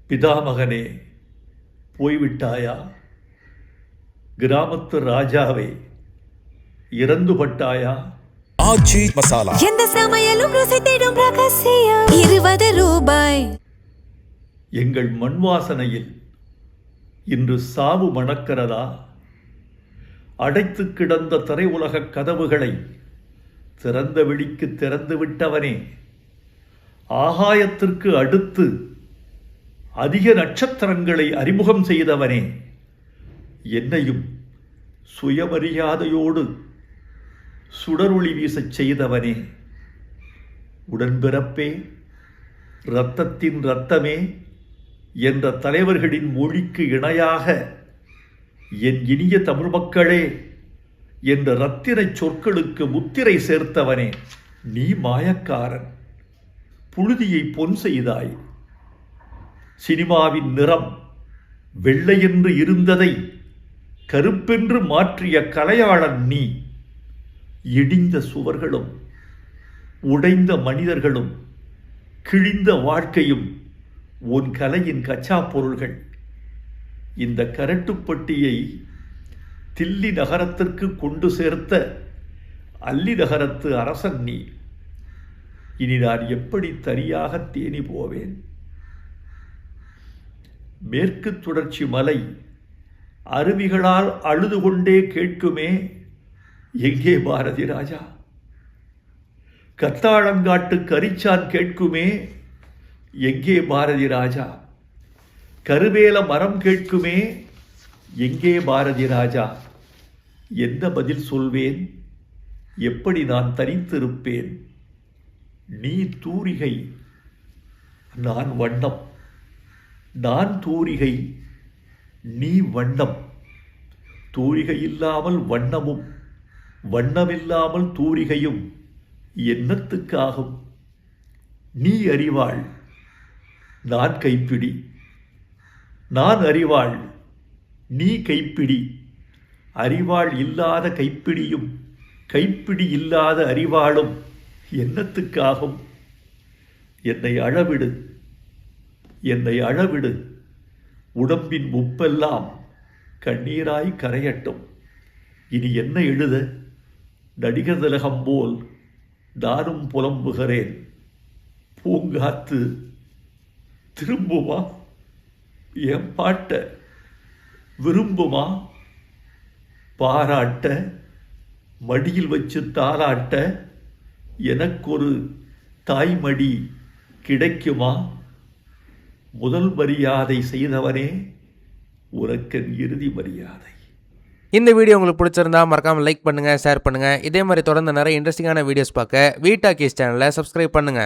பிதாமகனே, போய்விட்டாயா? கிராமத்து ராஜாவே, இறந்துபட்டாயா? ஆச்சி மசாலா, எந்த சமையலும் ருசி தேடும் ரகசியம் 20 ரூபாய். எங்கள் மண் வாசனையில் இன்று சாவு மணக்கிறதா? அடைத்து கிடந்த திரையுலக கதவுகளை திறந்த வெளிக்கு திறந்து விட்டவனே, ஆகாயத்திற்கு அடுத்து அதிக நட்சத்திரங்களை அறிமுகம் செய்தவனே, என்னையும் சுயமரியாதையோடு சுடரொளி வீசச் செய்தவனே, உடன்பிறப்பே, இரத்தத்தின் இரத்தமே என்ற தலைவர்களின் மொழிக்கு இணையாக என் இனிய தமிழ் மக்களே என்ற இரத்தினச் சொற்களுக்கு முத்திரை சேர்த்தவனே, நீ மாயக்காரன். புழுதியை பொன் செய்தாய். சினிமாவின் நிறம் வெள்ளையென்று இருந்ததை கருப்பென்று மாற்றிய கலையாளன் நீ. இடிந்த சுவர்களும் உடைந்த மனிதர்களும் கிழிந்த வாழ்க்கையும் உன் கலையின் கச்சா பொருள்கள். இந்த கரட்டுப்பட்டியை தில்லி நகரத்திற்கு கொண்டு சேர்த்த அல்லி நகரத்து அரசன் நீ. இனி நான் எப்படி தனியாக தேனி போவேன்? மேற்கு தொடர்ச்சி மலை அருவிகளால் அழுது கொண்டே கேட்குமே, எங்கே பாரதி ராஜா? கத்தாழங்காட்டு கரிச்சான் கேட்குமே, எங்கே பாரதி ராஜா? கருவேல மரம் கேட்குமே, எங்கே பாரதி ராஜா? என்ன பதில் சொல்வேன்? எப்படி நான் தனித்திருப்பேன்? நீ தூரிகை, நான் வண்ணம். நான் தூரிகை, நீ வண்ணம். தூரிகை இல்லாமல் வண்ணமும், வண்ணமில்லாமல் தூரிகையும் என்னத்துக்காகும்? நீ அறிவாள், நான் கைப்பிடி. நான் அறிவாள், நீ கைப்பிடி. அறிவாள் இல்லாத கைப்பிடியும் கைப்பிடி இல்லாத அறிவாளும் என்னத்துக்காகும்? என்னை அழவிடு, என்னை அழவிடு. உடம்பின் உப்பெல்லாம் கண்ணீராய் கரையட்டும். இனி என்ன எழுத? நடிகர் திலகம் போல் நானும் புலம்புகிறேன். பூங்காத்து திரும்புமா? என் பாட்ட விரும்புமா? பாராட்ட, மடியில் வச்சு தாராட்ட எனக்கொரு தாய்மடி கிடைக்குமா? முதல் மரியாதை செய்தவனே, உனக்கென் இறுதி மரியாதை. இந்த வீடியோ உங்களுக்கு பிடிச்சிருந்தா மறக்காமல் லைக் பண்ணுங்கள், ஷேர் பண்ணுங்கள். இதே மாதிரி தொடர்ந்து நிறைய இன்ட்ரெஸ்டிங்கான வீடியோஸ் பார்க்க வீட்டா கேஸ் சேனலை சப்ஸ்கிரைப் பண்ணுங்கள்.